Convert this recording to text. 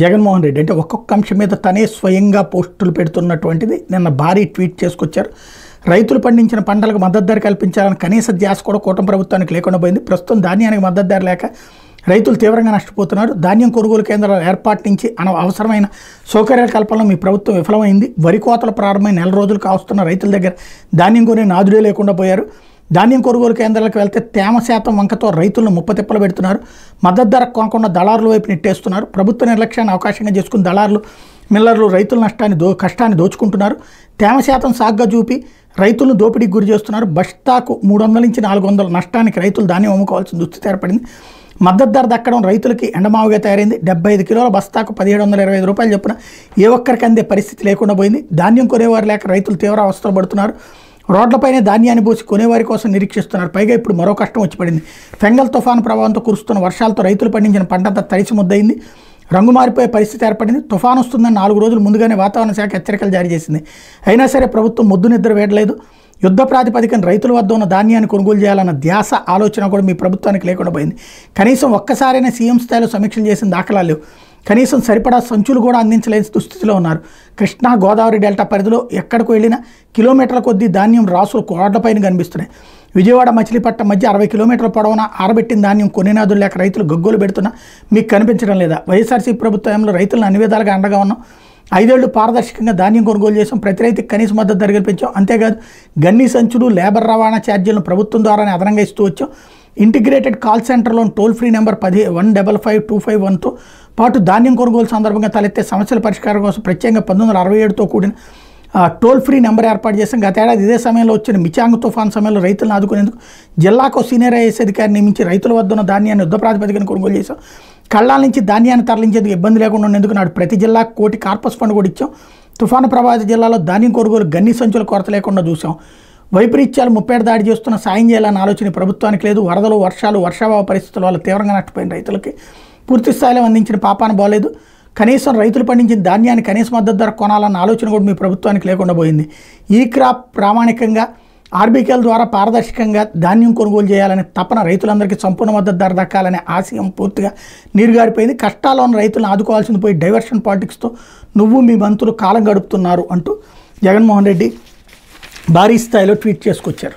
జగన్మోహన్ రెడ్డి అంటే ఒక్కొక్క అంశం మీద తనే స్వయంగా పోస్టులు పెడుతున్నటువంటిది నిన్న భారీ ట్వీట్ చేసుకొచ్చారు. రైతులు పండించిన పంటలకు మద్దతు ధర కల్పించాలని కనీస ధ్యాస కూడా కూటమి ప్రభుత్వానికి లేకుండా పోయింది. ప్రస్తుతం ధాన్యానికి మద్దతు ధర లేక రైతులు తీవ్రంగా నష్టపోతున్నారు. ధాన్యం కొనుగోలు కేంద్రాల ఏర్పాటు నుంచి అవసరమైన సౌకర్యాల కల్పనలో మీ ప్రభుత్వం విఫలమైంది. వరి కోతలు ప్రారంభమైన నెల రోజులు కావస్తున్న రైతుల దగ్గర ధాన్యం కొనే నాదుడే లేకుండా పోయారు. ధాన్యం కొనుగోలు కేంద్రాలకు వెళ్తే తేమ శాతం వంకతో రైతులను ముప్పతిప్పలు పెడుతున్నారు. మద్దతు ధర కొనకుండా దళారుల వైపు నెట్టేస్తున్నారు. ప్రభుత్వ నిర్లక్ష్యాన్ని అవకాశంగా చేసుకుని దళారులు మిల్లర్లు రైతుల కష్టాన్ని దోచుకుంటున్నారు. తేమ శాతం సాగ్గా చూపి రైతులను దోపిడీకి గురి చేస్తున్నారు. బస్తాకు 300 నుంచి 400 నష్టానికి రైతులు ధాన్యం అమ్ముకోవాల్సిన దుస్థితి ఏర్పడింది. మద్దతు ధర దక్కడం రైతులకి ఎండమావుగా తయారైంది. 75 కిలోల బస్తాకు 1725 రూపాయలు చొప్పున ఏ ఒక్కరికి అందే పరిస్థితి లేకుండా పోయింది. ధాన్యం కొనేవారు లేక రైతులు తీవ్ర అవస్థలు పడుతున్నారు. రోడ్లపైనే ధాన్యాన్ని పోసి కొనేవారి కోసం నిరీక్షిస్తున్నారు. పైగా ఇప్పుడు మరో కష్టం వచ్చి పడింది. ఫెంగల్ తుఫాను ప్రభావంతో కురుస్తున్న వర్షాలతో రైతులు పండించిన పంటంతా తడిసి ముద్దయింది. రంగు మారిపోయే పరిస్థితి ఏర్పడింది. తుఫాను వస్తుందని 4 రోజులు ముందుగానే వాతావరణ శాఖ హెచ్చరికలు జారీ చేసింది. అయినా సరే ప్రభుత్వం ముద్దు నిద్ర వేయలేదు. యుద్ధ ప్రాతిపదికన రైతుల వద్ద ఉన్న ధాన్యాన్ని కొనుగోలు చేయాలన్న ధ్యాస ఆలోచన కూడా మీ ప్రభుత్వానికి లేకుండా పోయింది. కనీసం ఒక్కసారైనా సీఎం స్థాయిలో సమీక్షలు చేసిన దాఖలాలు లేవు. కనీసం సరిపడా సంచులు కూడా అందించలేని దుస్థితిలో ఉన్నారు. కృష్ణా గోదావరి డెల్టా పరిధిలో ఎక్కడికి వెళ్ళినా కిలోమీటర్ల కొద్దీ ధాన్యం రాసులు కోడ్లపైన కనిపిస్తున్నాయి. విజయవాడ మచిలీపట్నం మధ్య 60 కిలోమీటర్ల పొడవున ఆరబెట్టిన ధాన్యం కొనేనాదులు లేక రైతులు గగ్గోలు పెడుతున్నా మీకు కనిపించడం లేదా? వైఎస్ఆర్సీ ప్రభుత్వంలో రైతులను అన్ని విధాలుగా అండగా ఉన్నాం. 5 ఏళ్లు పారదర్శకంగా ధాన్యం కొనుగోలు చేసాం. ప్రతి రైతుకి కనీస మద్దతు ధర కల్పించాం. అంతేకాదు గన్ని సంచులు లేబర్ రవాణా ఛార్జీలను ప్రభుత్వం ద్వారానే అదనంగా ఇస్తూ వచ్చాం. ఇంటిగ్రేటెడ్ కాల్ సెంటర్లోని టోల్ ఫ్రీ నెంబర్ 1555251తో పాటు ధాన్యం కొనుగోలు సందర్భంగా తలెత్తే సమస్యల పరిష్కారం కోసం ప్రత్యేకంగా 1967తో కూడిన టోల్ ఫ్రీ నెంబర్ ఏర్పాటు చేశాం. గతేడాది ఇదే సమయంలో వచ్చిన మిచాంగ్ తుఫాన్ సమయంలో రైతులను ఆదుకునేందుకు జిల్లాకు సీనియర్ ఐఏఎస్ అధికారిని నియమించి రైతుల వద్ద ఉన్న ధాన్యాన్ని యుద్ధ ప్రాతిపదికన కొనుగోలు చేశాం. కళ్ళాల నుంచి ధాన్యాన్ని తరలించేందుకు ఇబ్బంది లేకుండా ఉండేందుకు నాడు ప్రతి జిల్లాకు 1 కోటి కార్పస్ ఫండ్ కూడా ఇచ్చాం. తుఫాను ప్రభావిత జిల్లాలో ధాన్యం కొనుగోలు గన్ని సంచుల కొరత లేకుండా చూసాం. వైపరీత్యాలు ముప్పేట దాడి చేస్తున్న సాయం చేయాలన్న ఆలోచన ప్రభుత్వానికి లేదు. వరదలు వర్షాభావ పరిస్థితుల వల్ల తీవ్రంగా నష్టపోయిన రైతులకి పూర్తి స్థాయిలో అందించిన పాపాన బాలేదు. కనీసం రైతులు పండించిన ధాన్యాన్ని కనీస మద్దతు ధర కొనాలన్న ఆలోచన కూడా మీ ప్రభుత్వానికి లేకుండా పోయింది. ఈ క్రాప్ ప్రామాణికంగా ఆర్బీకేల ద్వారా పారదర్శకంగా ధాన్యం కొనుగోలు చేయాలనే తపన రైతులందరికీ సంపూర్ణ మద్దతు ధర దక్కాలనే ఆశయం పూర్తిగా నీరుగారిపోయింది. కష్టాల్లో ఉన్న రైతులను ఆదుకోవాల్సింది పోయి డైవర్షన్ పాలిటిక్స్తో నువ్వు మీ మంత్రులు కాలం గడుపుతున్నారు అంటూ జగన్మోహన్ రెడ్డి భారీ స్థాయిలో ట్వీట్ చేసుకొచ్చారు.